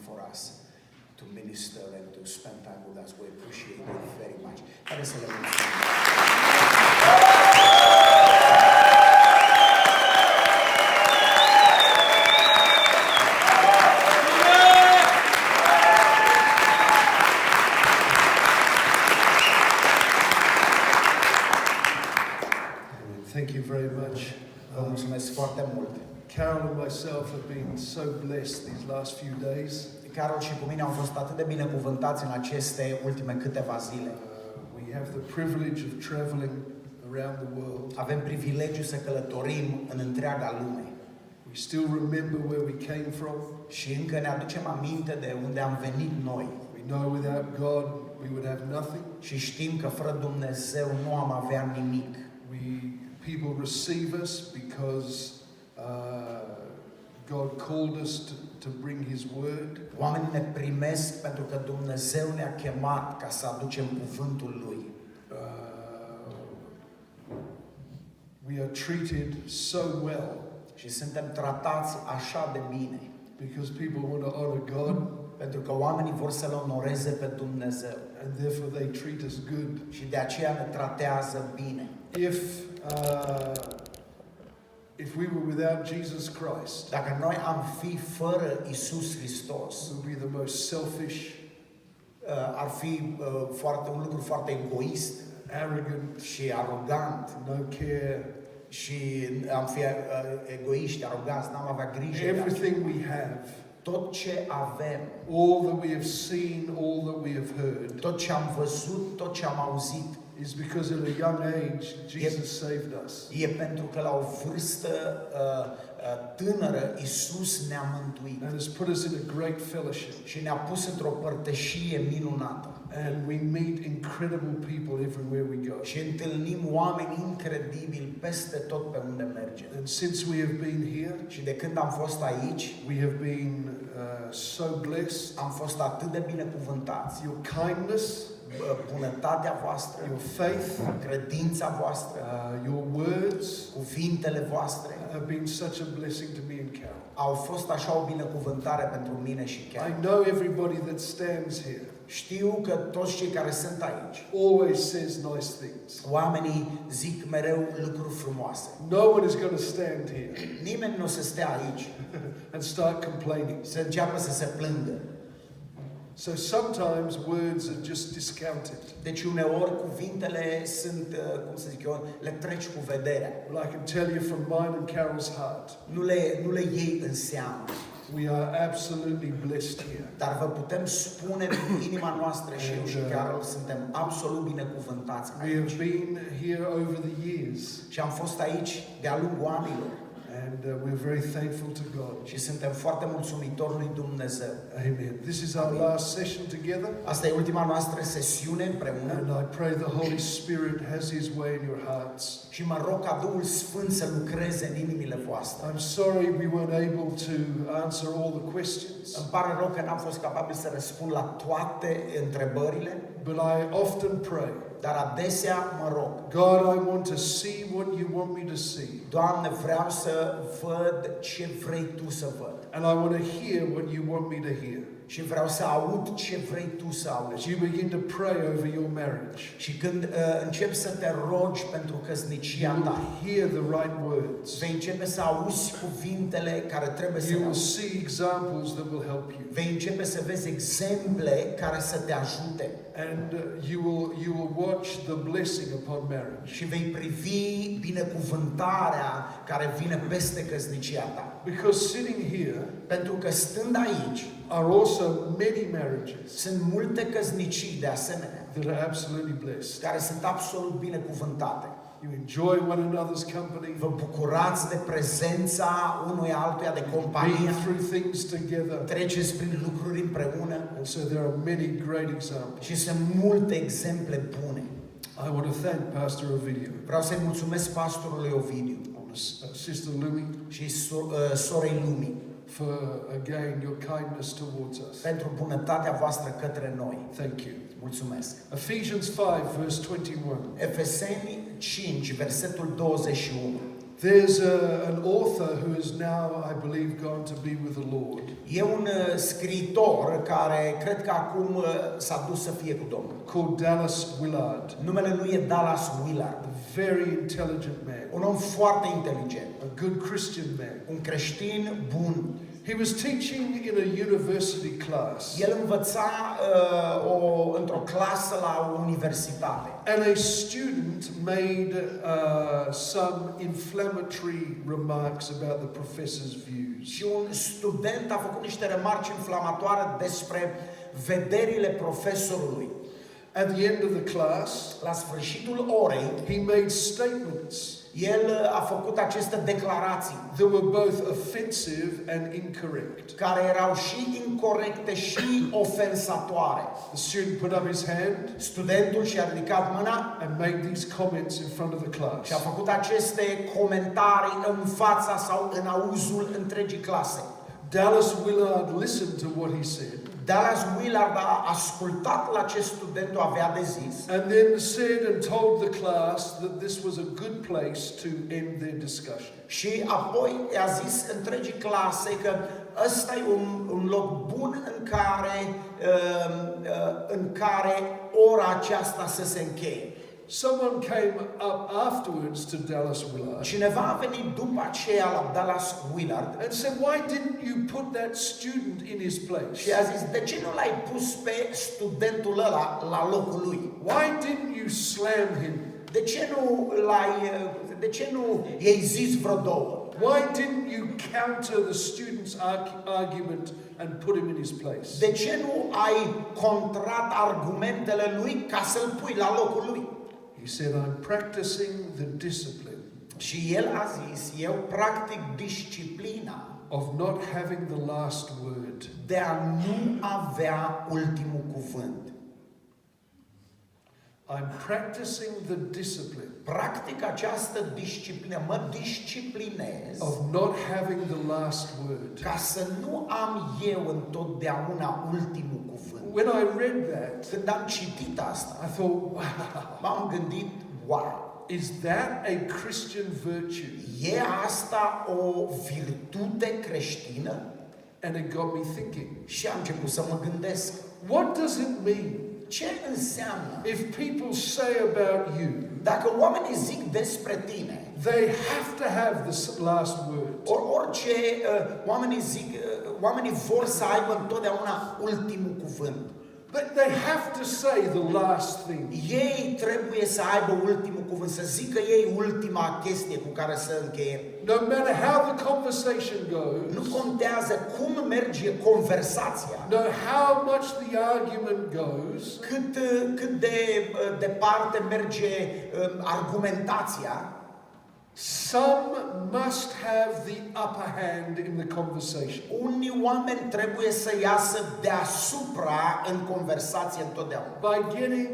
for us to minister and to spend time with us. We appreciate it very much. Haideți să le mulțumim. Thank you very much. Vă mulțumesc foarte mult. Carol and myself have been so blessed these last few days. Carol și cu mine am fost atât de binecuvântați în aceste ultime câteva zile. We have the privilege of traveling around the world. Avem privilegiul să călătorim în întreaga lume. We still remember where we came from. Și încă ne aducem aminte de unde am venit noi. We know without God we would have nothing. Și știm că fără Dumnezeu nu am avea nimic. People receive us because God called us to bring His word. Oamenii ne primesc pentru că Dumnezeu ne-a chemat ca să aducem cuvântul Lui. We are treated so well. Și suntem tratați așa de bine. Because people want to honor God. Pentru că oamenii vor să-L onoreze pe Dumnezeu. And therefore they treat us good. Și de aceea ne tratează bine. If we were without Jesus Christ, dacă noi am fi fără Isus Hristos, it would be the most selfish, ar fi un lucru foarte egoist, arrogant și arogant, no care, și am fi egoiști, aroganți, n-am avea grijă. Everything we have, tot ce avem, all that we have seen, all that we have heard, tot ce am văzut, tot ce am auzit, is because at a young age Jesus saved us. E pentru că la o vârstă tânără Isus ne-a mântuit. And has put us in a great fellowship. Și ne-a pus într-o părtășie minunată. And we meet incredible people everywhere we go. Și întâlnim oameni incredibili peste tot pe unde mergem. And since we have been here, și de când am fost aici, we have been so blessed. Am fost atât de binecuvântați. Your kindness, bunătatea voastră, your faith, credința voastră, your words, cuvintele voastre have been such a blessing to me and Carol. Au fost așa o binecuvântare pentru mine și Carol. I know everybody that stands here. Știu că toți cei care sunt aici always says nice things. Oamenii zic mereu lucruri frumoase. No one is going to stand here. Nimeni nu o să stea aici and start complaining. Să înceapă să se plângă. So sometimes words are just discounted. Deci uneori cuvintele sunt, cum să zic eu, le treci cu vederea. Well, I can tell you from mine and Carol's heart. Nu le iei în seamă. We are absolutely blessed here. Dar vă putem spune din inima noastră și eu și Carol suntem absolut binecuvântați aici. We have been here over the years. Și am fost aici de-a lungul anilor. And we're very thankful to God. Și suntem foarte mulțumitori lui Dumnezeu. Amen. This is our last session together. Asta e ultima noastră sesiune împreună. And I pray the Holy Spirit has His way in your hearts. Și mă rog ca Duhul Sfânt să lucreze în inimile voastre. I'm sorry we weren't able to answer all the questions. Îmi pare rău că n-am fost capabil să răspund la toate întrebările. But I often pray. Dar adesea mă rog. God, I want to see what you want me to see. Doamne, vreau să văd ce vrei tu să văd. And I want to hear what you want me to hear. Și vreau să aud ce vrei tu să auzi. As you begin to pray over your marriage. Și când începi să te rogi pentru căsnicia ta, hear the right words. Vei începe să auzi cuvintele care trebuie să you will auzi. see examples that will help you. Vei începe să vezi exemple care să te ajute. And you will watch the blessing upon marriage. Și vei privi binecuvântarea care vine peste căsnicia ta. Because sitting here, pentru că stând aici, are also many marriages. Sunt multe căsnicii de asemenea. That are absolutely blessed. Care sunt absolut binecuvântate. You enjoy one another's company. Vă bucurați de prezența unui altuia, de companie. Through things together. Treceți prin lucruri împreună. And so there are many great examples. Și sunt multe exemple bune. I want to thank Pastor Ovidio. Vreau să-i mulțumesc pastorului Ovidiu. Sister Lumi. Și sorei Lumi. For again your kindness towards us. Pentru bunătatea voastră către noi. Thank you. Mulțumesc. Ephesians 5 verse 21. Efeseni 5 versetul 21. There's an author who is now, I believe, gone to be with the Lord, E un scriitor care cred că acum s-a dus să fie cu Domnul. called Dallas Willard. Numele lui e Dallas Willard. A very intelligent man, Un om foarte inteligent, a good Christian man. un creștin bun. He was teaching in a university class, El învăța într-o clasă la o universitate. and a student made some inflammatory remarks about the professor's views. Și un student a făcut niște remarci inflamatoare despre vederile profesorului. At the end of the class, La sfârșitul orei, he made statements el a făcut aceste declarații that were both offensive and incorrect. care erau și incorecte și ofensatoare. The student put up his hand Studentul și-a ridicat mâna and made these comments in front of the class. și a făcut aceste comentarii în fața sau în auzul întregii clase. Dallas Willard listened to what he said Dallas Willard a ascultat la ce studentul avea de zis and then said and told the class that this was a good place to end their discussion. și apoi i-a zis întregii clase că ăsta e un loc bun în care ora aceasta să se încheie. Someone came up afterwards to Dallas Willard Cineva a venit după aceea la Dallas Willard and said, "Why didn't you put that student in his place? și a zis, de ce nu l-ai pus pe studentul ăla la locul lui? Why didn't you slam him? De ce nu i-ai zis vreo două? Why didn't you counter the student's argument and put him in his place?" De ce nu ai contrat argumentele lui ca să-l pui la locul lui? He said, "I'm practicing the discipline Și el a zis, eu practic disciplina of not having the last word." de a nu avea ultimul cuvânt. I'm practicing the discipline Practic această disciplină, mă disciplinez of not having the last word. ca să nu am eu întotdeauna ultimul cuvânt. When I read that, Când am citit asta, I thought, wow, m-am gândit, wow, is that a Christian virtue? e asta o virtute creștină? And it got me thinking, Și am început să mă gândesc, what does it mean ce înseamnă if people say about you dacă oamenii zic despre tine, they have to have the last word? orice oamenii vor să aibă întotdeauna ultimul cuvânt. But they have to say the last thing. Ei trebuie să aibă ultimul cuvânt, să zică ei ultima chestie cu care să încheie. No matter how the conversation goes, Nu contează cum merge conversația, no how much the argument goes, cât de departe merge argumentația, some must have the upper hand in the conversation. unii oameni trebuie să iasă deasupra în conversație întotdeauna. By getting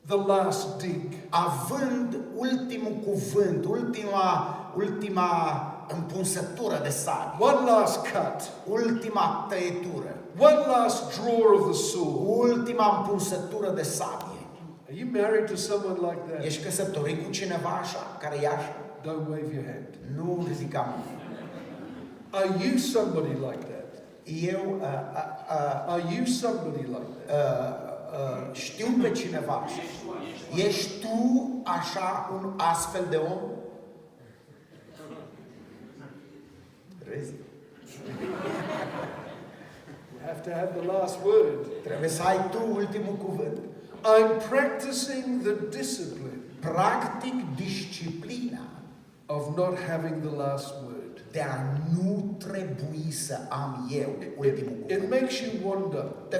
the last dig. Având ultimul cuvânt, ultima împunsătură de sabie, One last cut. ultima tăietură, One last draw of the sword. ultima împunsătură de sabie. Are you married to someone like that? Ești căsătorit cu cineva așa, care e așa? Don't wave your hand. Nu ridica mâna. Are you somebody like that? Are you somebody like that? Știu pe cineva așa. Ești tu așa un astfel de om? Râzi. You have to have the last word. Trebuie să ai tu ultimul cuvânt. I'm practicing the discipline Practic disciplina of not having the last word. de a nu trebui să am eu ultimul It cuvânt. makes you wonder Te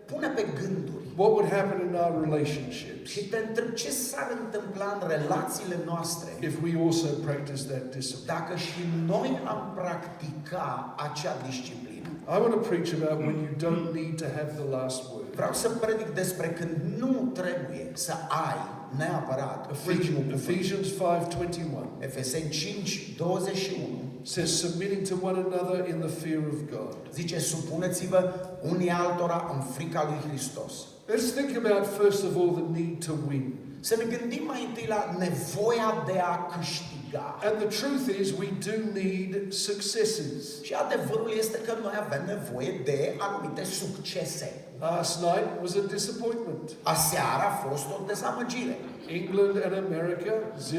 pune pe gânduri what would happen in our relationships și te întreb ce s-ar întâmpla în relațiile noastre if we also practice that discipline. dacă și noi am practica acea disciplină. I want to preach about when you don't need to have the last word. Vreau să predic despre când nu trebuie să ai neapărat ultimul cuvânt. Ephesians 5:21 Efeseni 5:21 says, submitting to one another in the fear of God. zice, supuneți-vă unii altora în frica lui Hristos. Let's think about first of all the need to win. Să ne gândim mai întâi la nevoia de a câștiga. And the truth is, we do need successes. Și adevărul este că noi avem nevoie de anumite succese. Last night was a disappointment. Aseară a fost o dezamăgire. England and America 0-0.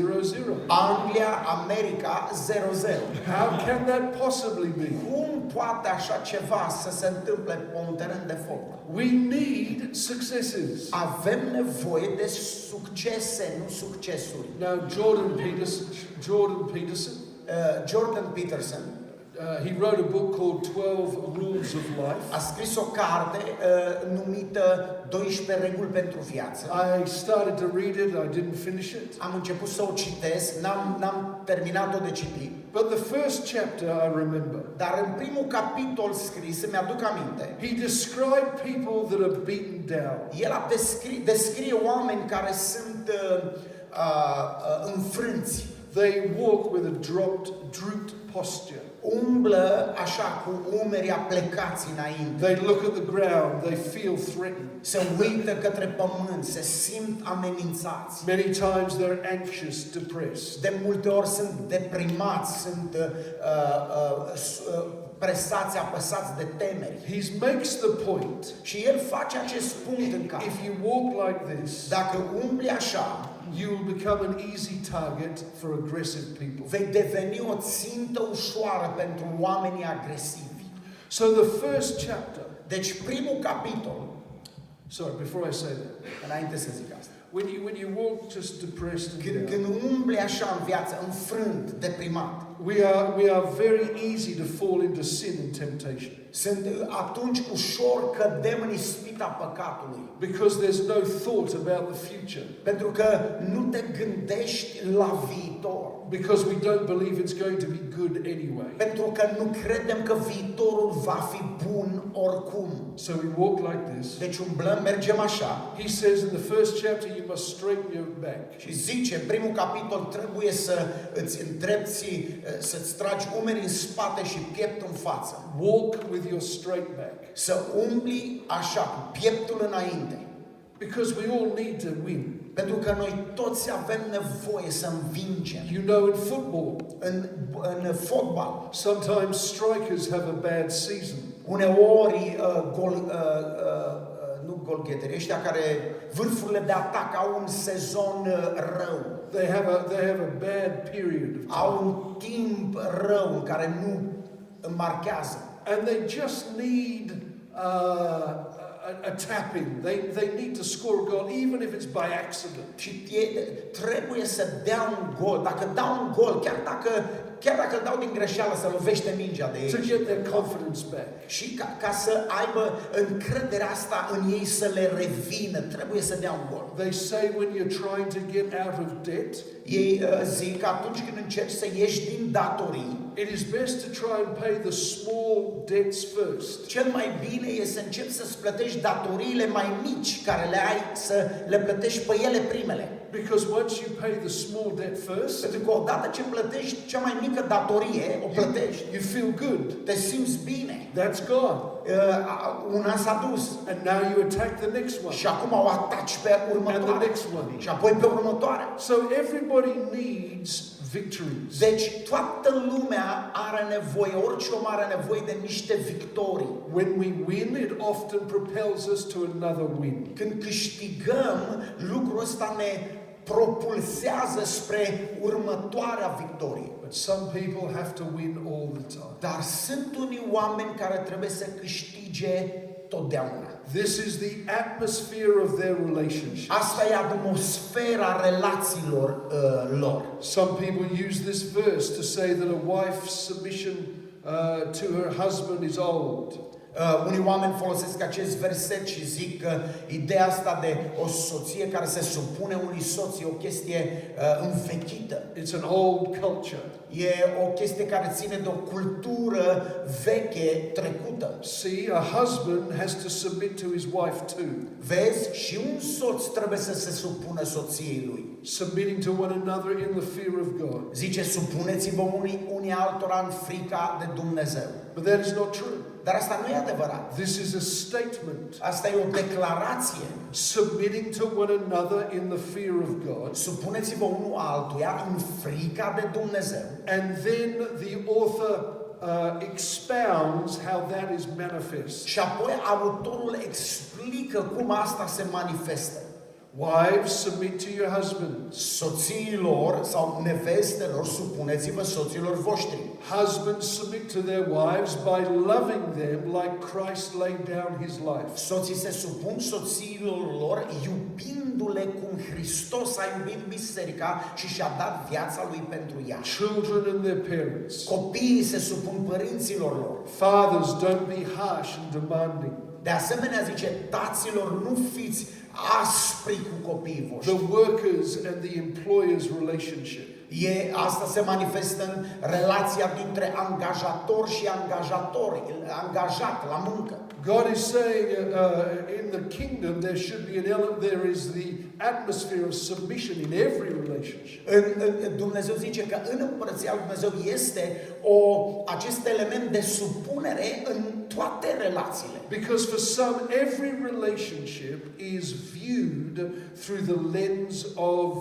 Anglia, America 0-0. How can that possibly be? Cum poate așa ceva să se întâmple pe un teren de fotbal? We need successes. Avem nevoie de succese, nu succesuri. Now, Jordan Peterson, he wrote a book called 12 Rules of Life. A scris o carte numită 12 reguli pentru viață. I started to read it, I didn't finish it. Am început să o citesc, n-am terminat-o de citit. But the first chapter I remember. Dar în primul capitol scris, mi-aduc aminte. He described people that are beaten down. El descrie oameni care sunt înfrânți. They walk with a drooped posture. Umblă așa cu umerii aplecați înainte. They look at the ground, they feel threatened. Se uită către pământ, se simt amenințați. Many times they're anxious, depressed. De multe ori sunt deprimați, sunt presați, apăsați de temeri. He makes the point. Și el face acest punct în care If you walk like this, dacă umbli așa, you will become an easy target for aggressive people. vei deveni o țintă ușoară pentru oamenii agresivi. So the first chapter. Deci primul capitol. Sorry, before I say that. Înainte să zic asta. When you walk just depressed and down, Când umbli așa în viață, înfrânt, deprimat, we are very easy to fall into sin and temptation. atunci ușor cădem în ispita păcatului. Because there's no thought about the future. Pentru că nu te gândești la viitor. Because we don't believe it's going to be good anyway. Pentru că nu credem că viitorul va fi bun oricum. So we walk like this. Deci umblăm, mergem așa. He says in the first chapter you must straighten your back. Și zice, primul capitol, trebuie să îți îndrepți, să-ți tragi umerii în spate și pieptul în față. Walk with your straight back. Să umbli așa, cu pieptul înainte. Because we all need to win. Pentru că noi toți avem nevoie să învingem. You know, in football, în fotbal, sometimes strikers have a bad season. Uneori nu golgheteri, ăștia care vârfurile de atac au un sezon rău. They have a bad period of time. Au un timp rău în care nu marchează. And they just need a tap-in. They need to score a goal, even if it's by accident. Și trebuie să dea un gol. Dacă dau un gol, chiar dacă îl dau din greșeală, să lovește mingea de ei. To get their confidence back. Și ca să aibă încrederea asta în ei să le revină, trebuie să dea un gol. They say when you're trying to get out of debt, ei zic că atunci când încerci să ieși din datorii, it is best to try and pay the small debts first. Cel mai bine e să începi să-ți plătești datoriile mai mici care le ai, să le plătești pe ele primele. Because once you pay the small debt first, Pentru că odată ce plătești cea mai mică datorie, o plătești, you feel good. te simți bine. That's gone. Una s-a dus. And now you attack the next one. Și acum o ataci pe And the următoare. next one. Și apoi pe următoare. So everybody needs victories. Deci toată lumea are nevoie, orice om are nevoie de niște victorii. When we win, it often propels us to another win. Când câștigăm, lucrul ăsta ne propulsează spre următoarea victorie. But some people have to win all the time. Dar sunt unii oameni care trebuie să câștige totdeauna. This is the atmosphere of their relationship. Asta e atmosfera relațiilor lor. Some people use this verse to say that a wife's submission to her husband is old. Unii oameni folosesc acest verset și zic că ideea asta de o soție care se supune unui soț e o chestie învechită. It's an old culture. E o chestie care ține de o cultură veche, trecută. See, a husband has to submit to his wife too. Vezi? Și un soț trebuie să se supună soției lui. Submitting to one another in the fear of God. Zice, supuneți-vă unii altora în frica de Dumnezeu. But that is not true. Dar asta nu e adevărat. This is a statement. Asta e o declarație. Submitting to one another in the fear of God. Supuneți-vă unul altuia în frica de Dumnezeu. And then the author expounds how that is manifest. Și apoi autorul explică cum asta se manifestă. Wives, submit to your husbands. Soțiilor sau nevestelor, supuneți-vă soților voștri. Husbands, submit to their wives by loving them like Christ laid down his life. Soții se supun soțiilor lor iubindu-le cum Hristos a iubit biserica și și-a dat viața lui pentru ea. Children and their parents. Copiii se supun părinților lor. Fathers, don't be harsh and demanding. De asemenea, zice, taților, nu fiți aspri cu copiii voștri. The workers and the employers relationship. Asta se manifestă în relația dintre angajator și angajat la muncă. God is saying in the kingdom there should be there is the atmosphere of submission in every relationship. Dumnezeu zice că în împărăția lui Dumnezeu este acest element de supunere în toate relațiile. Because for some every relationship is viewed through the lens of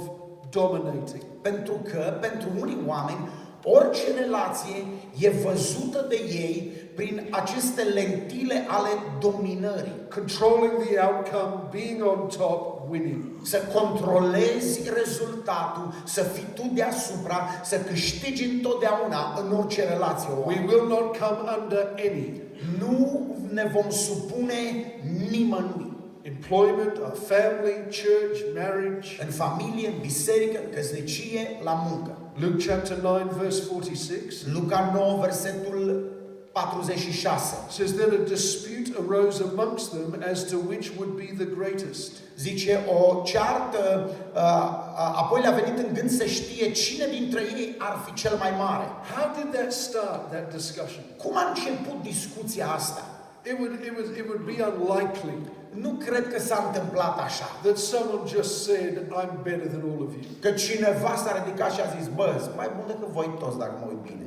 dominating. Pentru că pentru unii oameni orice relație e văzută de ei prin aceste lentile ale dominării. Controlling the outcome, being on top, winning. Să controlezi rezultatul, să fii tu deasupra, să câștigi întotdeauna în orice relație. We will not come under any. Nu ne vom supune nimănui. Employment, our family, church, marriage. În familie, în biserică, în căsnicie, la muncă. Luke chapter 9 verse 46. Luca 9 versetul 46. Says then a dispute arose amongst them as to which would be the greatest. Zice o ceartă, apoi le-a venit în gând să știe cine dintre ei ar fi cel mai mare. How did that start, that discussion? Cum a început discuția asta? It would be unlikely. Nu cred că s-a întâmplat așa. That someone just said, I'm better than all of you. Că cineva s-a ridicat și a zis, bă, sunt mai bun decât voi toți dacă mă uit bine.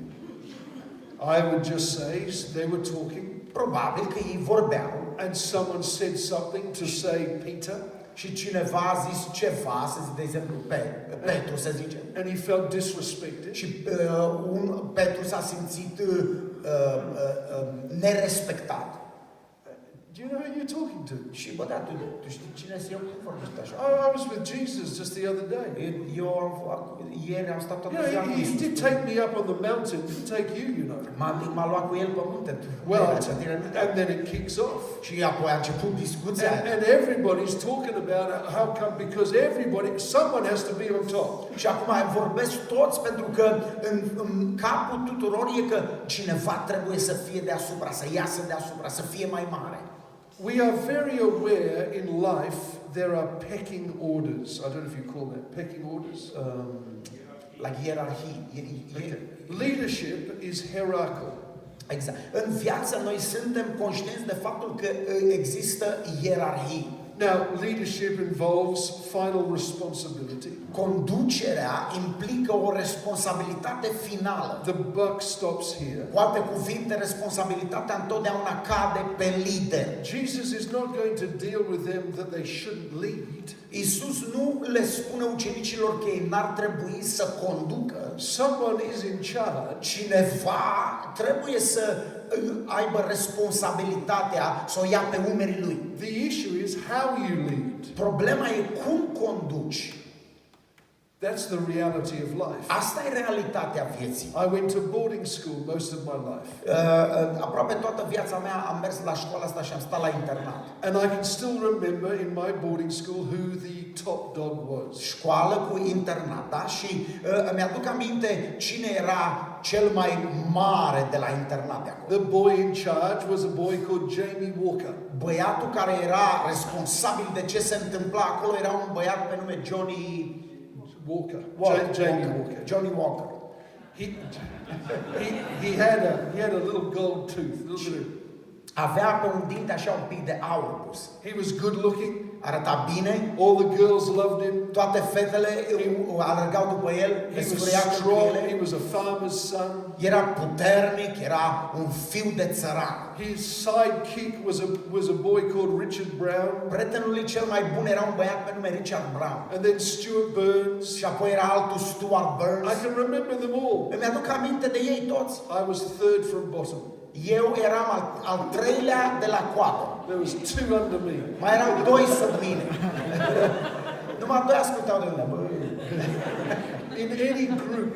I would just say, they were talking. Probabil că ei vorbeau. And someone said something to say, Peter. Și cineva a zis ceva, să zic, de exemplu, Petru, să zicem. And he felt disrespected. Și Petru s-a simțit nerespectat. Do you know who you're talking to? Și bă, da, tu știi cine sunt eu? Cum vorbești așa? I was with Jesus just the other day. Ieri am stat toată You ziua know, cu he Iisus. did take me up on the mountain, didn't take you, you know. M-a luat cu el pe munte. Well, and then it kicks off. Și apoi a început discuția. And everybody's talking about how come, because someone has to be on top. Și acum vorbesc toți pentru că în capul tuturor e că cineva trebuie să fie deasupra, să iasă deasupra, să fie mai mare. We are very aware in life there are pecking orders. I don't know if you call that pecking orders. Like ierarhii. Okay. Leadership is hierarchical. Exact. În viață noi suntem conștienți de faptul că există ierarhii. Now, leadership involves final responsibility. Conducerea implică o responsabilitate finală. The buck stops here. Cu alte cuvinte, responsabilitatea întotdeauna cade pe lider. Jesus is not going to deal with them that they shouldn't lead. Iisus nu le spune ucenicilor că ei n-ar trebui să conducă. Someone is in charge. Cineva trebuie să aibă responsabilitatea să o ia pe umerii lui. The issue is how you lead. Problema e cum conduci. That's the reality of life. Asta e realitatea vieții. I went to boarding school most of my life. Aproape toată viața mea am mers la școala asta și am stat la internat. And I can still remember in my boarding school who the top dog was. Școală cu internat, da? Și mi-aduc aminte cine era cel mai mare de la internat de acolo. The boy in charge was a boy called Jamie Walker. Băiatul care era responsabil de ce se întâmpla acolo era un băiat pe nume Johnny Walker. Jamie Walker. Johnny Walker. He had a little gold tooth. Avea pe un dinte așa un pic de aur pus. He was good looking. Arăta bine. All the girls loved him. Toate fetele alergau după el, He was desfăreau cu strong. ele. He was a farmer's son. Era puternic, era un fiu de țăran. His sidekick was a boy called Richard Brown. Prietenul lui cel mai bun era un băiat pe nume Richard Brown. And then Stuart Burns. Și apoi era altul Stuart Burns. I can remember them all. Îmi aduc aminte de ei toți. I was third from bottom. Eu eram al treilea de la coadă. There was two under me. Mai erau doi sub mine. Numai doi ascultau de mine. In any group,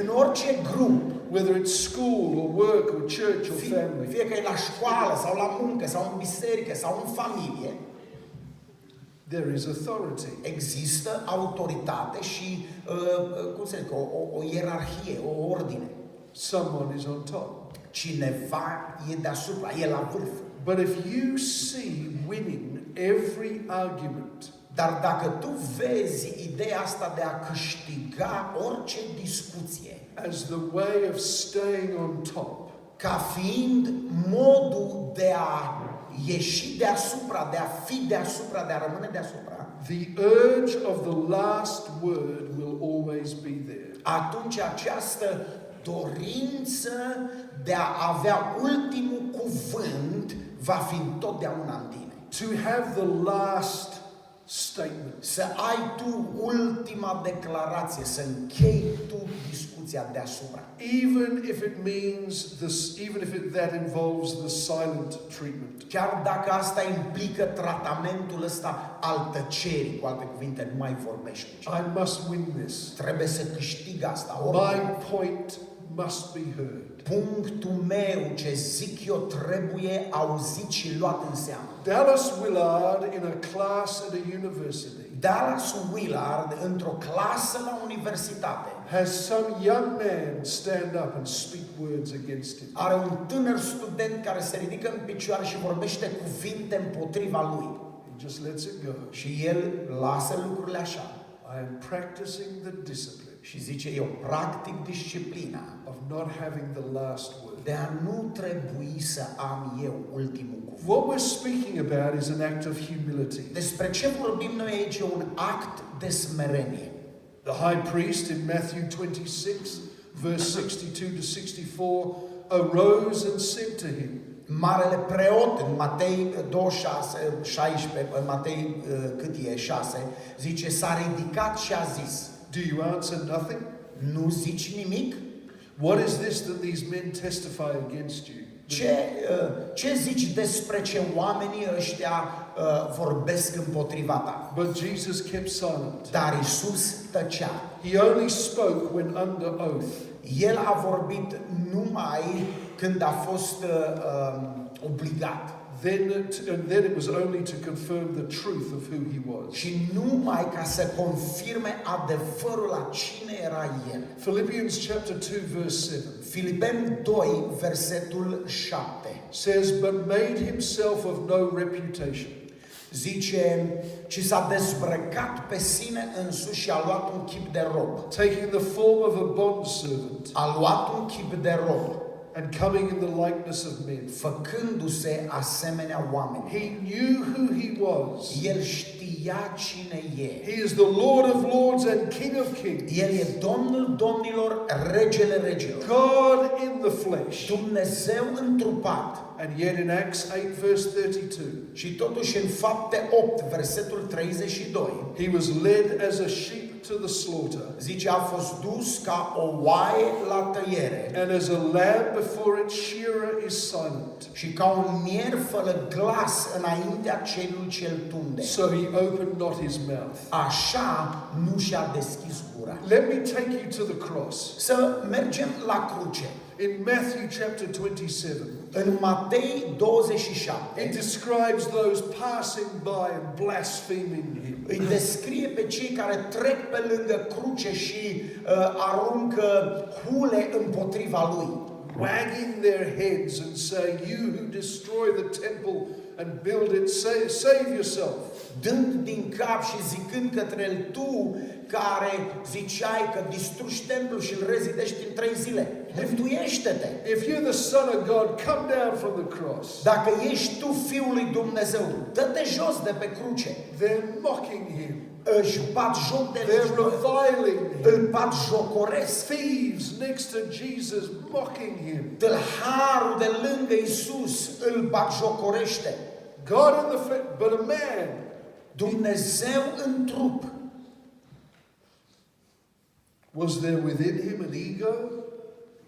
În orice grup, whether it's school or work or church or family, fie că e la școală sau la muncă sau în biserică sau în familie, there is authority. există autoritate și, cum să zic, o ierarhie, o ordine. Someone is on top. Cineva e deasupra, e la vârf. But if you see winning every argument, Dar dacă tu vezi ideea asta de a câștiga orice discuție as the way of staying on top, ca fiind modul de a ieși deasupra, de a fi deasupra, de a rămâne deasupra, the urge of the last word will always be there. atunci această dorință de a avea ultimul cuvânt va fi întotdeauna în tine. To have the last statement. Să ai tu ultima declarație, să închei tu discuția deasupra. Even if it means that involves the silent treatment. Chiar dacă asta implică tratamentul ăsta al tăcerii, cu alte cuvinte, nu mai vorbești cu cineva. I must win this. Trebuie să câștig asta. My point must be heard. Punctul meu, ce zic eu, trebuie auzit și luat în seamă. Dallas Willard in a class at a university Dallas Willard, într-o clasă la universitate, has some young man stand up and speak words against him. are un tânăr student care se ridică în picioare și vorbește cuvinte împotriva lui. He just lets it go. Și el lasă lucrurile așa. I am practicing the discipline Și zice, eu practic disciplina of not having the last word. de a nu trebui să am eu ultimul cuvânt. What we're speaking about is an act of humility. Despre ce vorbim noi aici e un act de smerenie. The high priest in Matthew 26, verse 62 to 64, arose and said to him, Marele preot în Matei 26, 16, în Matei cât e 6, zice, s-a ridicat și a zis, do you answer nothing? nu zici nimic? What is this that these men testify against you? Ce zici despre ce oamenii ăștia vorbesc împotriva ta? But Jesus kept silent. Dar Iisus tăcea. He only spoke when under oath. El a vorbit numai când a fost obligat. And then it was only to confirm the truth of who he was. Și numai ca să confirme adevărul la cine era el. Philippians chapter 2 verse 7 Filipeni 2 versetul 7 says, but made himself of no reputation. Zice, ci s-a dezbrăcat pe sine însuși și a luat un chip de rob. Taking the form of a bondservant A luat un chip de rob. and coming in the likeness of men. Făcându-se asemenea oameni. He knew who he was. El știa cine e. He is the Lord of lords and King of kings. El e Domnul domnilor, regele regilor. God in the flesh. Dumnezeu întrupat. And yet in Acts 8 verse 32. Și totuși în Fapte 8, versetul 32. He was led as a sheep to the slaughter. Zice, a fost dus ca o oaie la tăiere. And as a lamb before its shearer is silent. Și ca un mier fără glas înaintea celui ce-l tunde. So he opened not his mouth. Așa nu și-a deschis gura. Let me take you to the cross. Să mergem la cruce. In Matthew chapter 27. În Matei 27. It describes those passing by and blaspheming him. Îi descrie pe cei care trec pe lângă cruce și aruncă hule împotriva lui. Wagging their heads and saying, you who destroy the temple and build it, save yourself. dând din cap și zicând către el, tu care ziceai că distrugi templul și îl rezidești în 3 zile, mântuiește-te! If you're the Son of God, come down from the cross. Dacă ești tu Fiul lui Dumnezeu, dă-te jos de pe cruce. They're mocking him. Își bat joc de They're reviling îl him. bat jocoresc. Thieves next to Jesus mocking him. Tâlharul de lângă Isus îl bat jocorește. God in the flesh, but a man. Dumnezeu în trup. Was there within him an ego?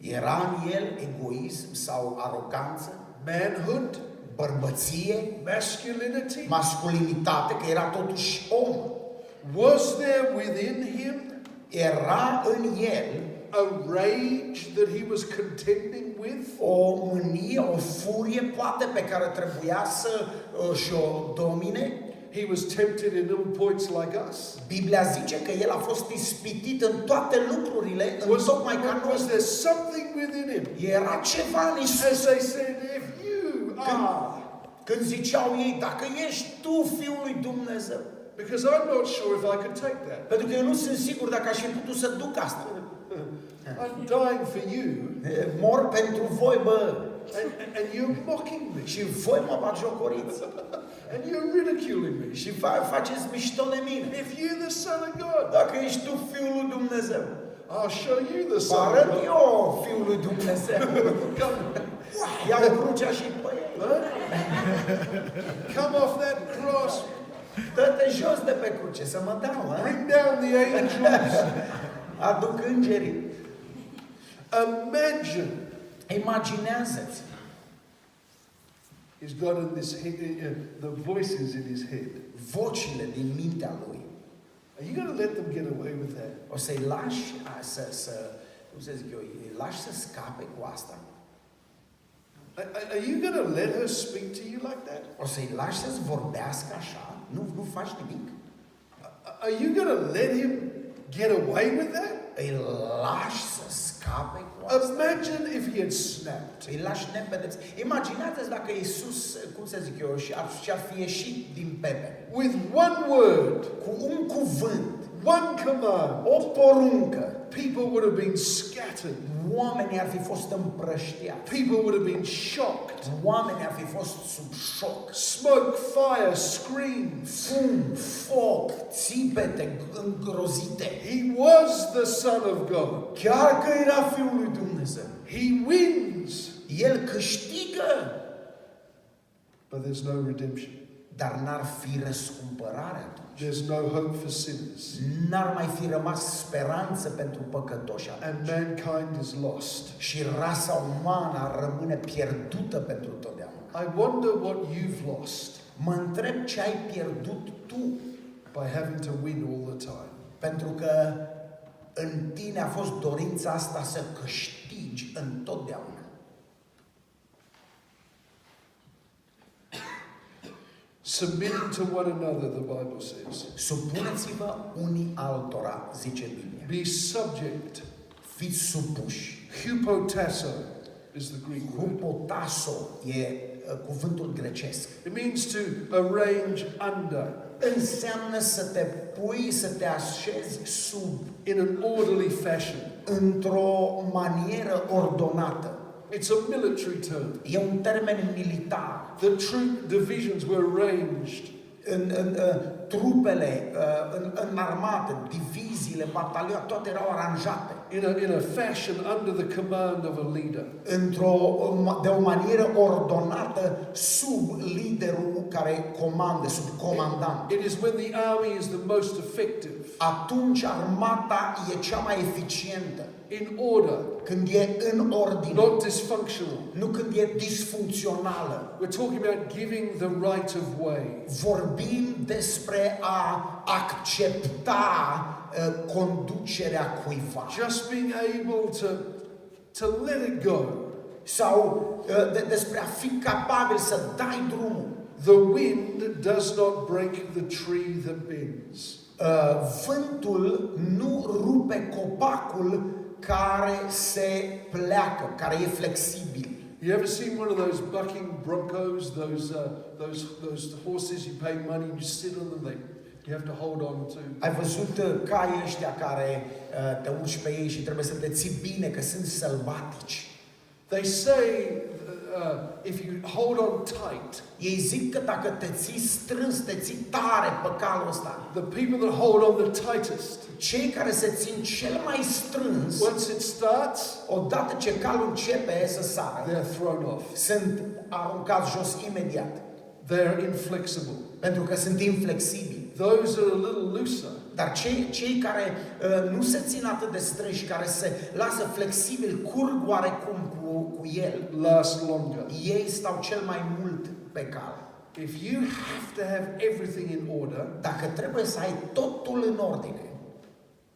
Era în el egoism sau aroganță, Manhood? bărbăție, Masculinity? masculinitate, că era totuși om. Was there within him Era în el a rage that he was contending with? o mânie, o furie, poate, pe care trebuia să și-o domine. He was tempted in all points like us. Biblia zice că el a fost ispitit în toate lucrurile, tocmai ca Was noi. there something within him? Era ceva în As Isus. they said, if you are, Când ziceau ei, dacă ești tu Fiul lui Dumnezeu. because I'm not sure if I could take that. Pentru că eu nu sunt sigur dacă aș fi putut să duc asta. I'm dying for you, Mor pentru voi, bă. and you're mocking me, Și voi mă batjocoriți. and you're ridiculing me. Și faceți mișto de mine. If you're the Son of God, Dacă ești tu Fiul lui Dumnezeu. I'll show you the Vă Son of arăt God. eu Fiul lui Dumnezeu. Come, Ia crucea și pe ei. come off that cross, Dă-te jos de pe cruce, să mă dau, ha? bring down the angels. Aduc îngerii. Imagine Imaginează-ți. he's got in this head, the voices in his head. Vocile din mintea lui. Are you going to let them get away with that? O să-i lași cum să zic eu, îi lași să scape cu asta? Are you going to let her speak to you like that? O să-i lași să-ți vorbească așa? Nu faci nimic? Are you going to let him get away with that? Îi lași să scape cu asta? Imagine if he had snapped. Îi lași nepedepsi. Imaginează-ți dacă Iisus, cum să zic eu, și-ar fi ieșit din pepene. With one word, Cu un cuvânt, one command, o poruncă, people would have been scattered. oamenii ar fi fost împrăștiați. People would have been shocked. Oamenii ar fi fost sub șoc. Smoke, fire, screams. Fum, foc, țipete îngrozite. He was the Son of God. Chiar că era Fiul lui Dumnezeu. He wins. El câștigă, But there's no redemption. dar n-ar fi răscumpărare atunci. There's no hope for sinners. N-ar mai fi rămas speranță pentru păcătoși And atunci. mankind is lost. Și rasa umană ar rămâne pierdută pentru totdeauna. I wonder what you've lost Mă întreb ce ai pierdut tu, by having to win all the time. pentru că în tine a fost dorința asta să câștigi întotdeauna. Submitting to one another, the Bible says. Supuneți-vă unii altora, zice Biblia. Be subject. Fiți supuși. Hupotasso is the Greek word. Hupotasso e cuvântul grecesc. It means to arrange under Înseamnă să te pui, să te așezi sub, in an orderly fashion. într-o manieră ordonată. It's a military term. E un termen militar. The troop divisions were arranged. Trupele în armată, diviziile, batalioane, toate erau aranjate In a fashion under the command of a leader. de o manieră ordonată sub liderul care comandă, sub comandant. It is when the army is the most effective. Atunci armata e cea mai eficientă. In order, Când e în ordine, not dysfunctional. nu când e disfuncțională. We're talking about giving the right of way. Vorbim despre a accepta conducerea cuiva. Just being able to let it go. Sau despre a fi capabil să dai drumul. The wind does not break the tree that bends. Vântul nu rupe copacul care se pleacă, care e flexibil. You ever seen one of those bucking broncos, those horses you pay money and you sit on them, you have to hold on to. Ai văzut caii ăștia care te urci pe ei și trebuie să te ții bine, că sunt sălbatici. They say if you hold on tight, Ei zic că dacă te ții strâns, te ții tare pe calul ăsta, the people that hold on the tightest, cei care se țin cel mai strâns, once it starts, odată ce calul începe să sară, they're thrown off. sunt aruncați jos imediat. They're inflexible. Pentru că sunt inflexibili. Those that are a little looser, Dar cei care nu se țin atât de strânși, care se lasă flexibili, curg oarecum cu el, last longer. ei stau cel mai mult pe cal. If you have to have everything in order, Dacă trebuie să ai totul în ordine,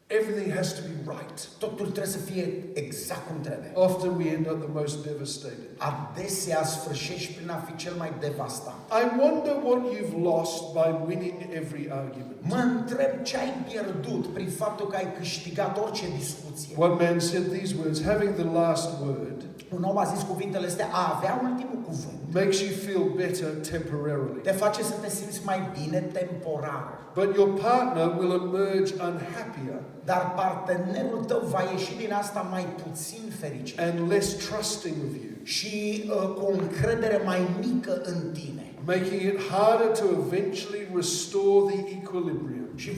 everything has to be right. totul trebuie să fie exact cum trebuie. Often we end up the most devastated. Adesea sfârșești prin a fi cel mai devastat. I wonder what you've lost by winning every argument. Mă întreb ce ai pierdut prin faptul că ai câștigat orice discuție. One man said these words, having the last word Un om a zis cuvintele astea, a avea ultimul cuvânt makes you feel better temporarily. te face să te simți mai bine temporar. But your partner will emerge unhappier Dar partenerul tău va ieși din asta mai puțin fericit and less trusting of you, și cu o încredere mai mică în tine. making it harder to eventually restore the equilibrium. Și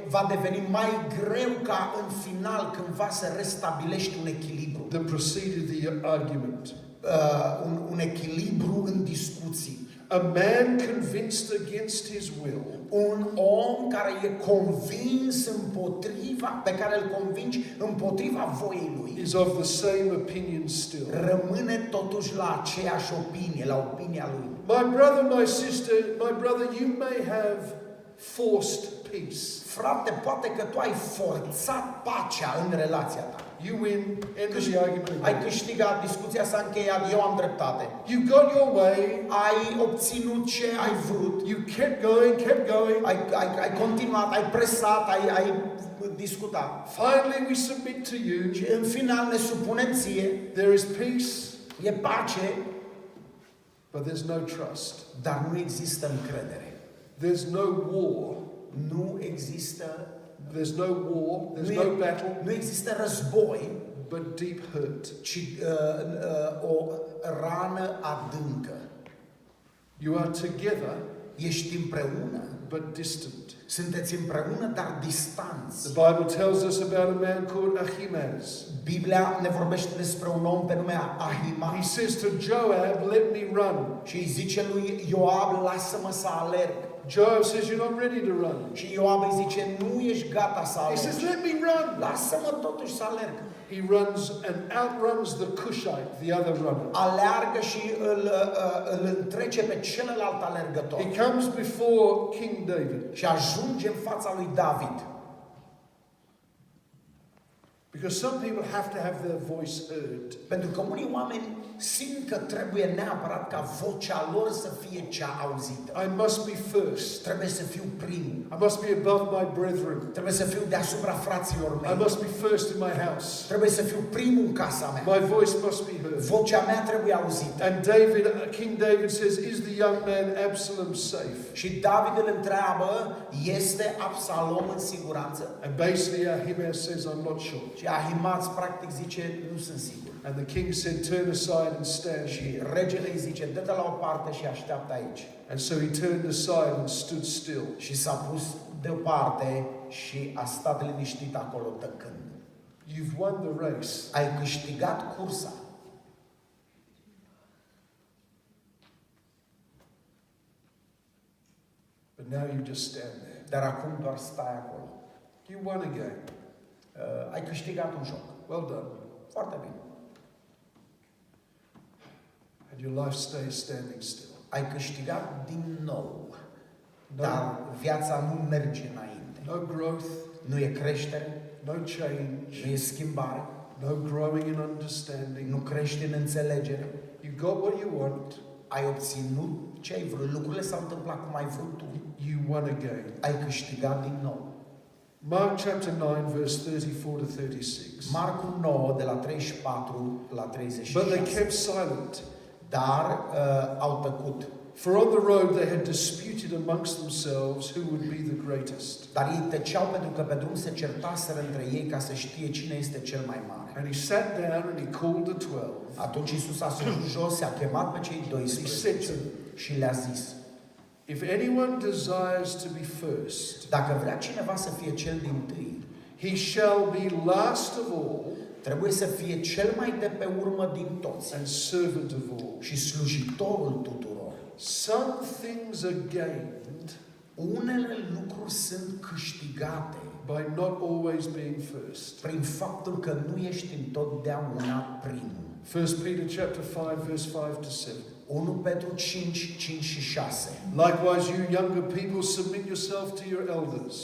va deveni mai greu ca în final cândva să restabilești un echilibru. That preceded the argument. Un echilibru în discuții. A man convinced against his will Un om care e convins pe care îl convingi împotriva voiei lui, is of the same opinion still. rămâne totuși la aceeași opinie, la opinia lui. My brother, my sister, you may have forced peace. Frate, poate că tu ai forțat pacea în relația ta. You win, end of the argument. Ai câștigat, discuția s-a încheiat, eu am dreptate. You got your way. Ai obținut ce ai vrut. You kept going. Ai continuat, ai presat, ai discutat. Finally we submit to you. Și în final ne supunem ție. There is peace. E pace. But there's no trust. Dar nu există încredere. There's no war. Nu există There's no war. There's no battle. Nu există război, but deep hurt. ci o rană adâncă. You are together, Ești împreună, but distant. sunteți împreună, dar distanți. The Bible tells us about a man called Ahimaaz. Biblia ne vorbește despre un om pe nume He Ahimaaz says to Joab, let me run. și îi zice lui Ioab, lasă-mă să alerg. Joab says, you're not ready to run. Și Ioab îi zice, nu ești gata să He says, alergi. let me run. Lasă-mă totuși să alerg. He runs and outruns the Cushite, the other runner. Aleargă și îl întrece pe celălalt alergător. He comes before King David. Și ajunge în fața lui David. Because some people have to have their voice heard. Pentru că unii oameni simt că trebuie neapărat ca vocea lor să fie cea auzită. I must be first. Trebuie să fiu primul. I must be above my brethren. Trebuie să fiu deasupra fraților I mei. must be first in my house. Trebuie să fiu primul în casa mea. My voice must be heard. Vocea mea trebuie auzită. And King David says, is the young man Absalom safe? Și David îl întreabă, este Absalom în siguranță? And basically Ahimaaz says, I'm not sure. Și Ahimaaz practic zice, nu sunt sigur. And the king said, turn aside and stand Și here. regele îi zice, dă-te la o parte și așteaptă aici. And so he turned aside and stood still. Și s-a pus deoparte și a stat liniștit acolo tăcând. You've won the race. Ai câștigat cursa. But now you just stand there. Dar acum doar stai acolo. You won again. Ai câștigat un joc. Well done. Foarte bine. And your life stays standing still. Ai câștigat din nou. No, Dar viața nu merge înainte. no growth, Nu e creștere, no nu change, e schimbare, no growing in understanding. nu crești în înțelegere. You got what you want. Ai obținut ce ai vrut. Lucrurile s-au întâmplat cum ai vrut tu. You won again. Ai câștigat din nou. Mark chapter 9 verse 34 to 36. Marcu 9 de la 34 la But 36. they kept silent. Dar au tăcut. For on the road they had disputed amongst themselves who would be the greatest. Dar ei tăceau pentru că pe drum se certaseră între ei ca să știe cine este cel mai mare. And he sat down and he called the 12. Atunci Iisus a sus jos, a chemat pe cei He said 12 to them, și le-a zis: if anyone desires to be first, dacă vrea cineva să fie cel dintâi, he shall be last of all trebuie să fie cel mai de pe urmă din toți and servant of all. și slujitorul tuturor. Some things are gained Unele lucruri sunt câștigate by not always being first. prin faptul că nu ești întotdeauna primul. 1 Peter chapter 5 verse 5 to 7. 1 Petru 5, 5 și 6. Likewise, you younger people, submit yourself to your elders.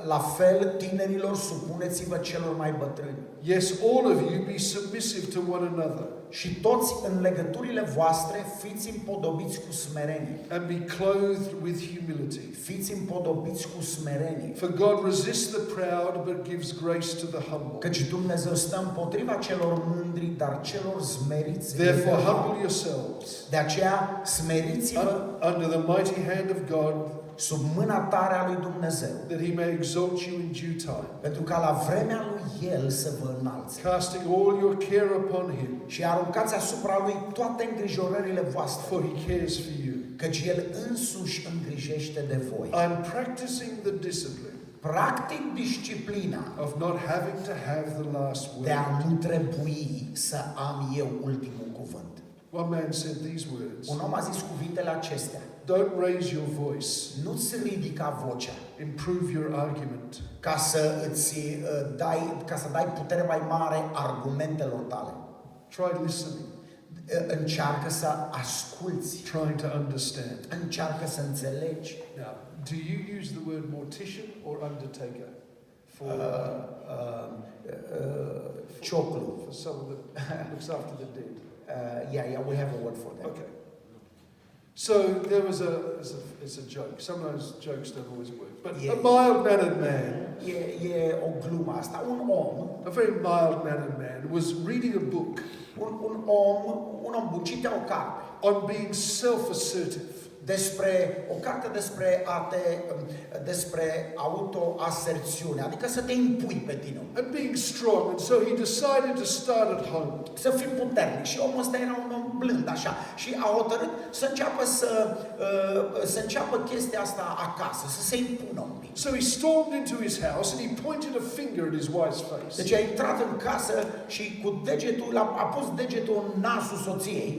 La fel, tinerilor, supuneți-vă celor mai bătrâni. Yes, all of you be submissive to one another. Și toți în legăturile voastre fiți împodobiți cu smerenie. And be clothed with humility. Fiți împodobiți cu smerenie. For God resists the proud, but gives grace to the humble. Căci Dumnezeu stă împotriva celor mândri, dar celor smeriți. Therefore, humble yourselves De aceea, smeriți-vă under the mighty hand of God, sub mâna tare a lui Dumnezeu, that he may exalt you in due time, pentru ca la vremea lui El să vă înalțe. casting all your care upon him, Și aruncați asupra lui toate îngrijorările voastre, for he cares for you. căci El însuși îngrijește de voi. I'm practicing the discipline Practic disciplina of not having to have the last de a word. nu trebui să am eu ultimul cuvânt. One man said these words: Un om a zis cuvintele acestea: don't raise your voice, nu-ți ridica vocea improve your argument. ca să dai putere mai mare argumentelor tale. Try listening, Încearcă să asculți, trying to understand. încearcă să înțelegi. Now, do you use the word mortician or undertaker for Cioclu. for someone that looks after the dead? Yeah, we have a word for that. Okay. So there was it's a joke. Sometimes jokes don't always work. But Yeah. a mild-mannered man, E o glumă asta. Un a very mild-mannered man, was reading a book om bun citea o carte on being self-assertive. o carte despre autoaserțiune, adică să te impui pe tine, And being strong, and so he decided to start at home. să fii puternic. Și omul ăsta era un om blând așa și a hotărât să înceapă chestia asta acasă, să se impună un pic. So he stormed into his house and he pointed a finger at his wife's face. Deci a intrat în casă și cu degetul a pus degetul în nasul soției.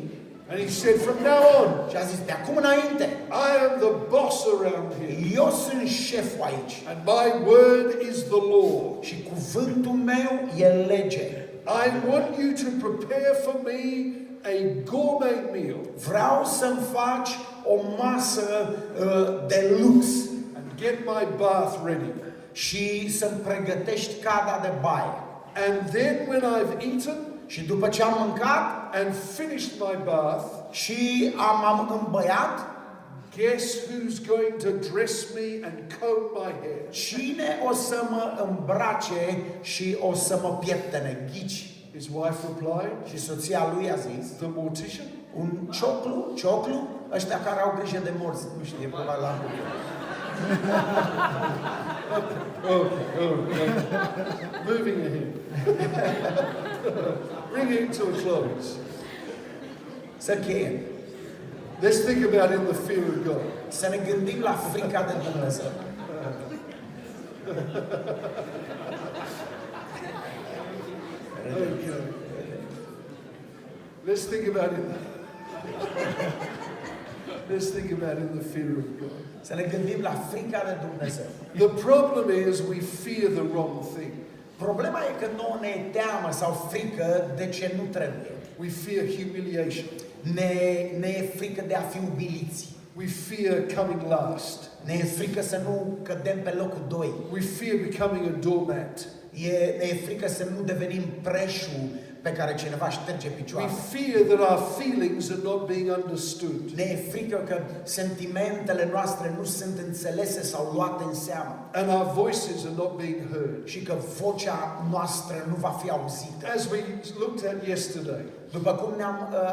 And he said, from now on, Și a zis: de acum înainte, I am the boss around here. eu sunt șeful aici. And my word is the law. Și cuvântul meu e lege. I want you to prepare for me a gourmet meal. Vreau să-mi faci o masă de lux And get my bath ready. și să-mi pregătești cada de baie. And then when I've eaten Și după ce am mâncat and finished my bath, și am îmbăiat, guess who's going to dress me and comb my hair? cine o să mă îmbrace și o să mă pieptene? Ghici. His wife replied, Și soția lui a zis: the mortician. un cioclu, ăștia care au grijă de morți. Nu știe, probabil la Okay. Moving ahead. Bringing it to a close. Să cheiem. Let's think about in the fear of God. Să ne gândim la frica de Dumnezeu. Okay. Let's think about it. Let's think about in the fear of God. Să ne gândim la frica de Dumnezeu. The problem is we fear the wrong thing. Problema e că nouă ne e teamă sau frică de ce nu trebuie. We fear humiliation. Ne e frică de a fi umiliți. We fear coming last. Ne e frică să nu cădem pe locul 2. We fear becoming a doormat. Ne e frică să nu devenim preșul pe care cineva șterge We picioarele. fear that our feelings are not being understood. Ne e frică că sentimentele noastre nu sunt înțelese sau luate în seamă And our voices are not being heard. și că vocea noastră nu va fi auzită. As we looked at yesterday, După cum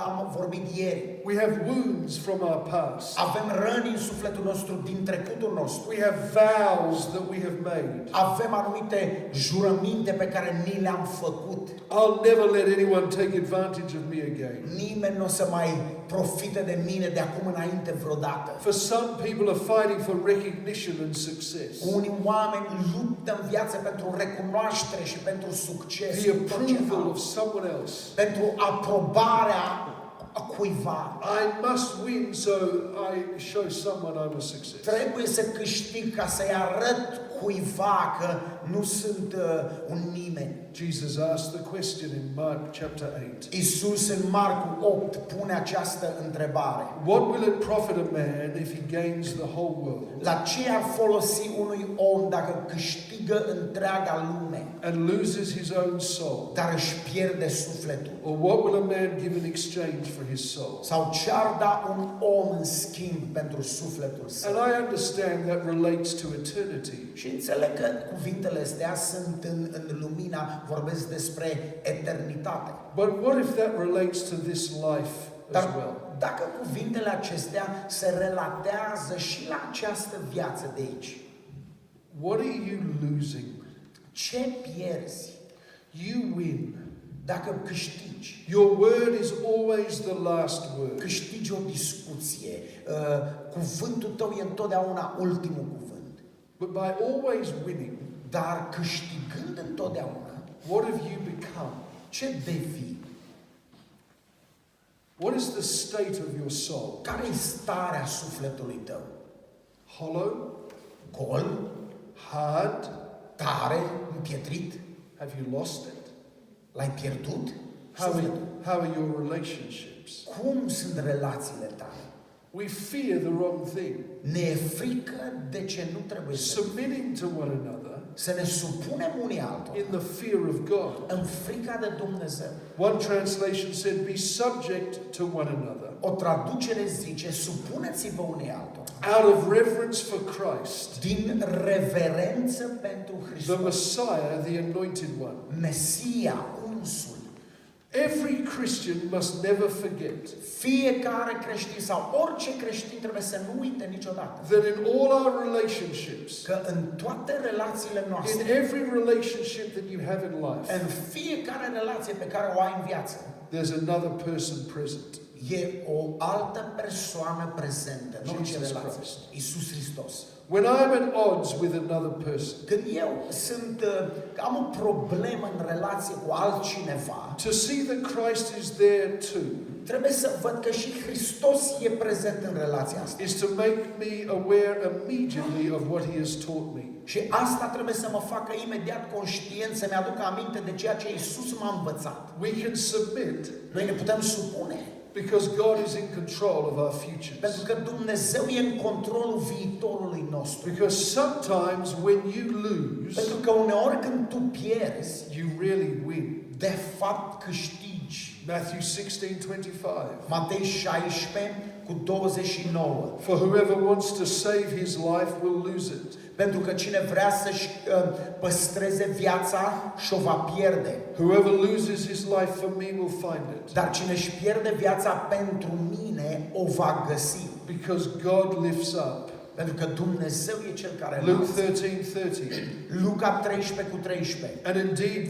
am vorbit ieri, we have wounds from our past. avem răni în sufletul nostru din trecutul nostru. We have vows that we have made. Avem anumite jurăminte pe care ni le-am făcut. I'll never let anyone take advantage of me again. Nimeni nu o să mai profite de mine de acum înainte vreodată. For some people are fighting for recognition and success. Unii oameni luptă în viață pentru recunoaștere și pentru succes. The approval of someone else. Pentru aprobarea a cuiva. I must win so I show someone I'm a success. Trebuie să câștig ca să-i arăt cuiva că nu sunt un nimeni. Jesus asked the question in Mark chapter 8. Iisus în Marcu 8 pune această întrebare. What will it profit a man if he gains the whole world La ce ar folosi unui om dacă câștigă întreaga lume, and loses his own soul? dar își pierde sufletul? Or what will a man give in exchange for his soul? Sau ce ar da un om în schimb pentru sufletul său? And I understand that relates to eternity. Și înțeleg că cuvintele astea sunt în lumina, vorbesc despre eternitate. But what if that relates to this life as Dar well? dacă cuvintele acestea se relatează și la această viață de aici, What are you losing? ce pierzi You win. dacă câștigi? Your word is always the last word. Câștigi o discuție. Cuvântul tău e întotdeauna ultimul cuvânt. But by always winning, Dar câștigând întotdeauna, what have you become? ce devii? What is the state of your soul? Care e starea sufletului tău? Hollow? Gol? Hard? Tare? Împietrit? Have you lost it? L-ai pierdut? How are, Sufletul. how are your relationships? Cum sunt relațiile tale? We fear the wrong thing. Ne e frică de ce nu trebuie Submitting to one another să ne supunem unii altora in the fear of God. în frica de Dumnezeu. One translation said, be subject to one another. O traducere zice, supuneți-vă unii altora. Out of reverence for Christ, Din reverență pentru the Hristos. Messiah, the anointed one. Mesia, unsul. Every Christian must never forget Fiecare creștin sau orice creștin trebuie să nu uite niciodată that in all our relationships, că în toate relațiile in noastre, every relationship that you have in life, în fiecare relație pe care o ai în viață, there's another person present. e o altă persoană prezentă în orice Jesus relație. Christ. Iisus Hristos. When I'm at odds with another person, Când eu am o problemă în relație cu altcineva, to see that Christ is there too trebuie să văd că și Hristos e prezent în relația asta. is to make me aware immediately of what he has taught me. Și asta trebuie să mă facă imediat conștient, să-mi aduc aminte de ceea ce Iisus m-a învățat. We can submit Noi ne putem supune, because God is in control of our pentru futures. că Dumnezeu e în controlul viitorului nostru. Because sometimes when you lose, Pentru că uneori când tu pierzi, you really win. de fapt câștigi. Matthew 16:25. Matei 16 cu 29. For whoever wants to save his life will lose it. Pentru că cine vrea să-și păstreze viața și-o va pierde. Whoever loses his life for me will find it. Dar cine își pierde viața pentru mine, o va găsi. Because God lifts up. Pentru că Dumnezeu e Cel care Luke înalță. 13:30. Luca 13 cu 13. And indeed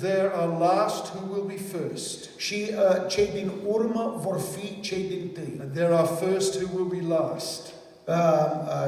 there are last who will be first. Și cei din urmă vor fi cei din tâi. And there are first who will be last.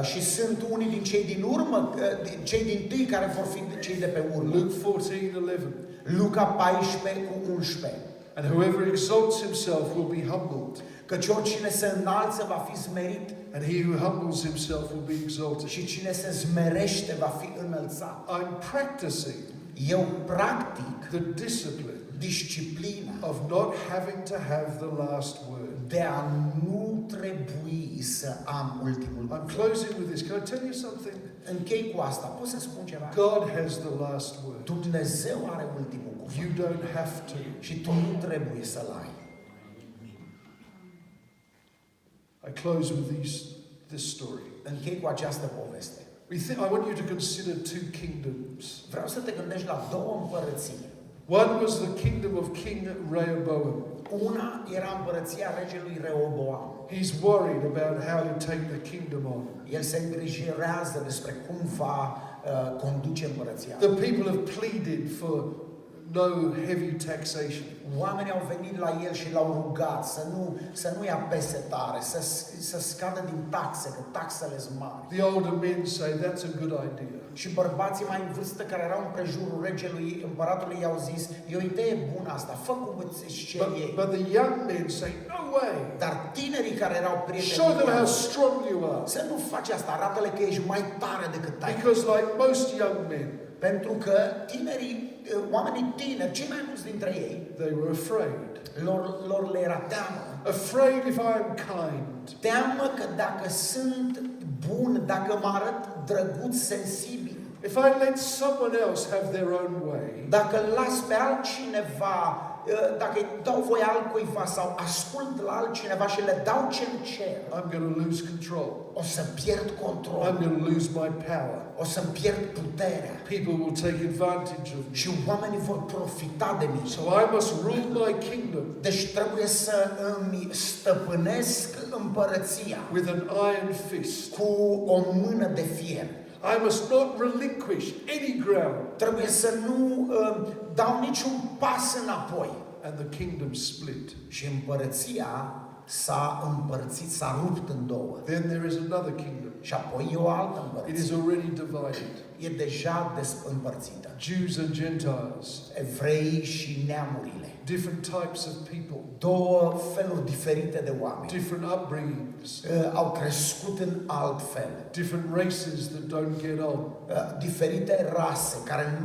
Și sunt unii din cei din urmă, cei din tâi care vor fi cei de pe urmă. Luke 14:11. Luca 14 cu 11. And whoever exalts himself will be humbled. Căci oricine se înalță va fi smerit And he who humbles himself will be exalted. și cine se smerește va fi înălțat. I'm practicing Eu practic the discipline disciplina of not having to have the last word. de a nu trebui să am ultimul I'm cuvânt. closing with this. Can I tell you something? Închei cu asta. Pot să spun ceva? God has the last word. Dumnezeu are ultimul You cuvânt. don't have to. Și tu nu trebuie să-l ai. I close with this story. Închei cu această poveste. I want you to consider two kingdoms. Vreau să te gândești la două împărății. One was the kingdom of King Rehoboam. Una era împărăția regelui Rehoboam. He's worried about how to take the kingdom on. El se îngrijorează despre cum va conduce împărăția. The people have pleaded for no heavy taxation. Oamenii au venit la el și l-au rugat să nu ia pese tare, să scadă din taxe, că taxele sunt mari. The older men say that's a good idea. Și bărbații mai în vârstă care erau în prejurul regelui, împăratului, i-au zis, e o idee bună asta, fă cum îți cer ei. But the young men say, no way. Dar tinerii care erau Show prieteni, them how strong you are. să nu faci asta, arată-le că ești mai tare decât taică. Because like most young men, Pentru că oamenii tineri, cei mai mulți dintre ei, they were afraid. lor le era teamă. Afraid if I am kind. Teamă că dacă sunt bun, dacă mă arăt drăguț, sensibil, If I let someone else have their own way, dacă îl las pe altcineva, dacă îi dau voie altcuiva sau ascult la altcineva și le dau ce-mi cer, I'm going to lose control. o să pierd I'm control, going to lose my power. o să-mi pierd puterea People will take advantage of me. și oamenii vor profita de mine. So I must rule my kingdom Deci trebuie să îmi stăpânesc împărăția with an iron fist. cu o mână de fier. I must not relinquish any ground. Trebuie să nu dau niciun pas înapoi. And the kingdom split. Și împărăția s-a împărțit, s-a rupt în două. Then there is another kingdom. Și apoi e o altă It împărăție. is already divided. E deja împărțită. Jews and Gentiles. Evrei și neamurile. Different types of people. Două feluri diferite de oameni. Different upbringings. Au crescut în alt fel. Different races that don't get on. Diferite rase care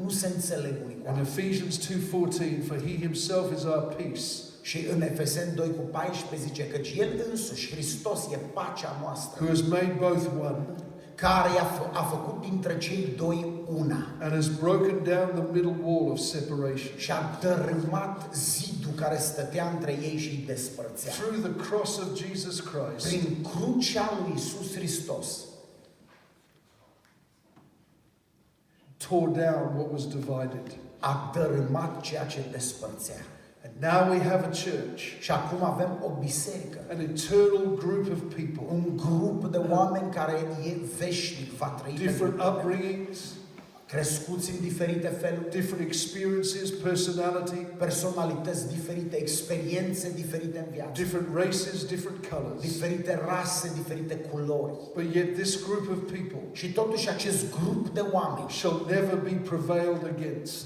nu se înțeleg unii cu In alții. Ephesians 2:14, for he himself is our peace. Și în Efeseni 2:14 zice că El însuși, Hristos, e pacea noastră, Who has made both one care a făcut dintre cei doi una and has broken down the middle wall of separation. și a dărâmat zidul care stătea între ei și îi despărțea. Through the cross of Jesus Christ, Prin crucea lui Iisus Hristos tore down what was divided. a dărâmat ceea ce despărțea. And now we have a church, Și acum avem o biserică, an eternal group of people, un grup de oameni care e veșnic, va trăi different pentru upbringings, crescuți în diferite feluri, different experiences, personality, personalități diferite, experiențe diferite în viață, different races, different colors. diferite rase, diferite culori. But yet this group of people Și totuși acest grup de oameni shall never be prevailed against.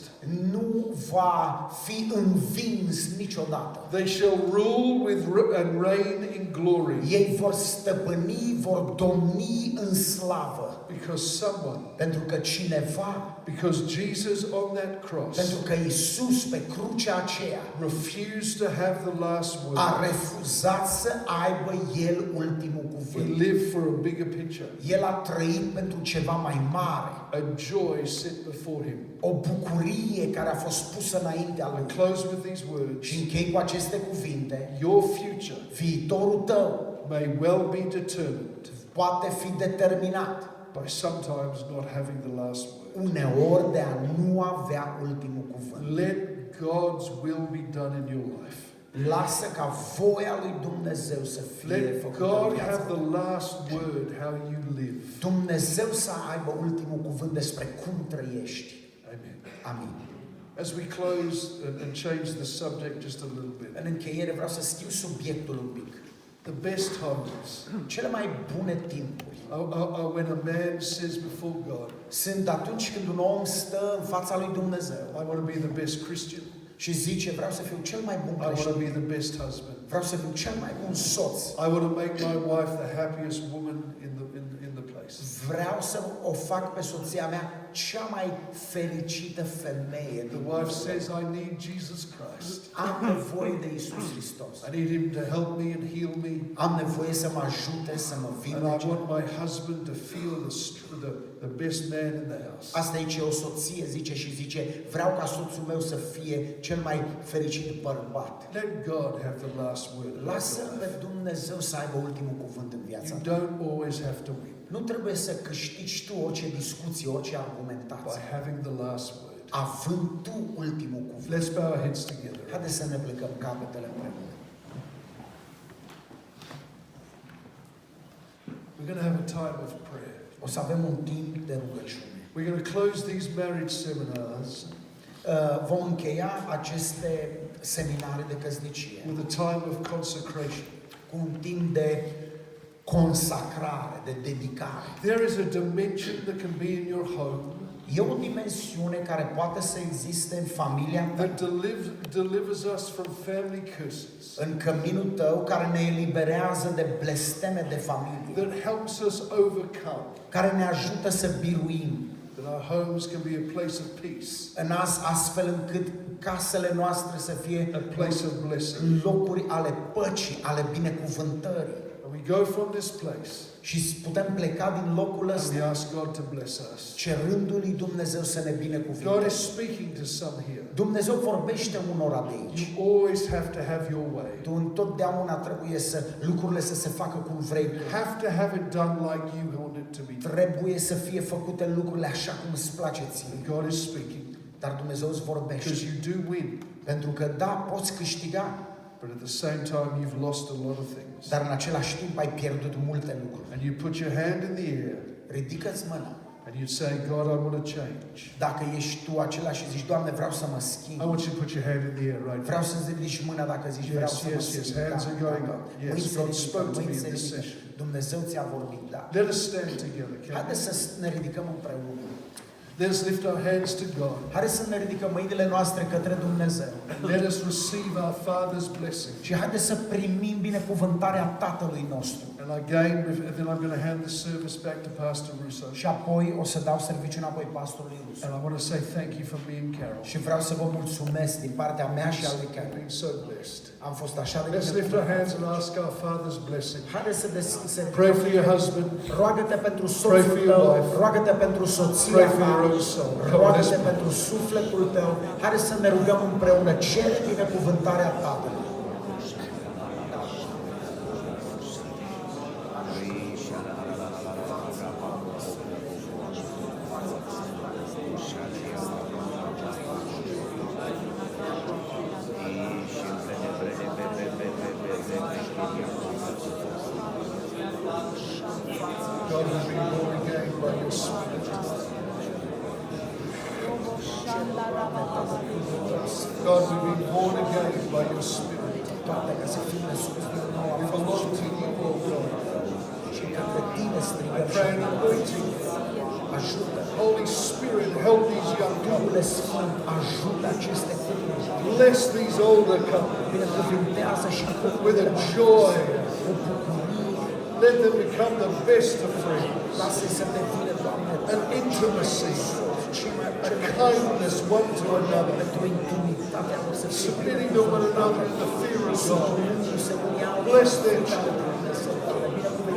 nu va fi învins niciodată. They shall rule and reign in glory. Ei vor stăpâni, vor domni în slavă. Because someone, Pentru că cineva, because Jesus on that cross pentru că Iisus pe crucea aceea refused to have the last a word. refuzat să aibă El ultimul He cuvânt. lived for a bigger picture. El a trăit pentru ceva mai mare. A joy set before him. O bucurie care a fost pusă înaintea I lui. close with these words. Și închei cu aceste cuvinte. Your future Viitorul tău may well be determined poate fi determinat by sometimes not having the last word. uneori de a nu avea ultimul cuvânt. Let God's will be done in your life. Lasă ca voia lui Dumnezeu să fie Let făcută în God viața have ta. the last word how you live. Dumnezeu să aibă ultimul cuvânt despre cum trăiești. Amen. Amin. As we close and change the subject just a little bit. În încheiere vreau să schimb subiectul un pic. The best times Cele mai bune timpuri are when a man says before God, sunt atunci când un om stă în fața lui Dumnezeu I want to be the best Christian. și zice, vreau să fiu cel mai bun I want to creștin, be the best husband. vreau să fiu cel mai bun soț, I want to make my wife the happiest woman in the place. Vreau să o fac pe soția mea cea mai fericită femeie The din wife lume. says, I need Jesus Christ. Am nevoie de Iisus Hristos. I need him to help me and heal me. Am nevoie să mă ajute, să mă And I vindece. want my husband to feel the best man in the house. Asta e ce o soție zice și zice, vreau ca soțul meu să fie cel mai fericit bărbat. Let God have the last word. Lasă pe Dumnezeu să aibă ultimul cuvânt în viața You ta. don't always have to win Nu trebuie să câștigi tu orice discuție, orice by argumentație, having the last word. având tu ultimul cuvânt. Let's bow our heads together. Haideți să ne plecăm capetele împreună. We're going to have a time of prayer. O să avem un timp de rugăciune. We're going to close these marriage seminars Vom încheia aceste seminarii de căsnicie with a time of consecration. cu un timp de consacrare, de dedicare. There is a dimension that can be in your home E o dimensiune care poate să existe în familia ta, that delivers us from family curses, în căminul tău, care ne eliberează de blesteme de familie, that helps us overcome, care ne ajută să biruim, that our homes can be a place of peace, astfel încât casele noastre să fie a place of blessing. locuri ale păcii, ale binecuvântării. And we go from this place Și putem pleca din locul and we ăsta ask God to bless us. cerându-lui Dumnezeu să ne God binecuvânteze. is speaking to some here. Dumnezeu vorbește unora de aici. You always have to have your way. Tu întotdeauna trebuie să lucrurile să se facă cum vrei tu. Have to have it done like you want it to be done. Trebuie să fie făcute lucrurile așa cum îți place ție. And God is speaking Dar Dumnezeu îți because vorbește. you do win, Pentru că da, poți câștiga, but at the same time you've lost a lot of things. dar în același timp ai pierdut multe lucruri. And you put your hand in the air Ridică-ți mâna. and you say, God, I want to change. Dacă ești tu acela și zici, Doamne, vreau să mă schimb. I want you to put your hand in the air right now. Vreau să-ți ridici mâna dacă zici, vreau Yes, să mă yes, yes. schimb. Hands are going up. Yes, Mâini se God ridică, spoke to me mâini in se this ridică. session. Dumnezeu ți-a vorbit, da. Let us stand together. Haideți să ne ridicăm împreună. Let's lift our hands to God. Haideți să ne ridicăm mâinile noastre către Dumnezeu. Let us receive our Father's blessing. Și haideți să primim binecuvântarea Tatălui nostru. And again, then I'm going to hand the service back to Pastor Russo. Și apoi o să dau serviciu înapoi pastorului Rusu. And I want to say thank you for me and Carol. Și vreau să vă mulțumesc din partea mea și a lui We've Carol. been so blessed. Am fost așa de Let's lift our hands binecuvântați. and ask our Father's blessing. Haideți să deschidem. Pray for your husband. Roagă-te pentru Pray soțul for your tău, wife. roagă-te pentru soția Pray for ta, your own soul. Come on, let's roagă-te pray. pentru sufletul tău. Haideți să ne rugăm împreună. Cere binecuvântarea Tatălui. God will be born again by your Spirit. God will be born again by your Spirit. Toate ca să fim născuți din nou. We belong to you, O God. Și către tine I strigăm și pray an anointing. ajută. Holy Spirit, help these young Duhul couples. Sfânt ajută aceste cupluri. Bless these older couples Binecuvintează și with cupluri a joy. cu bucurie. Let them become the best of friends. Lasă-i să devină, Doamne, An intimacy, ce mai a kindness one to another, pentru intimitatea lor să fie submitting to one another in the fear of God. supunându-se unii altora. Bless their children.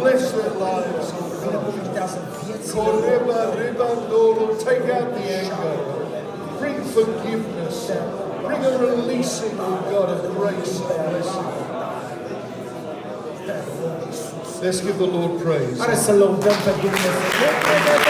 Bless their lives, O God. Binecuvintează viețile lor. Koreba, rebandolo, take out the anger. Bring forgiveness. Bring a releasing, O God, of grace and blessing. Let's give the Lord praise. Hai să lăudăm pe Dumnezeu.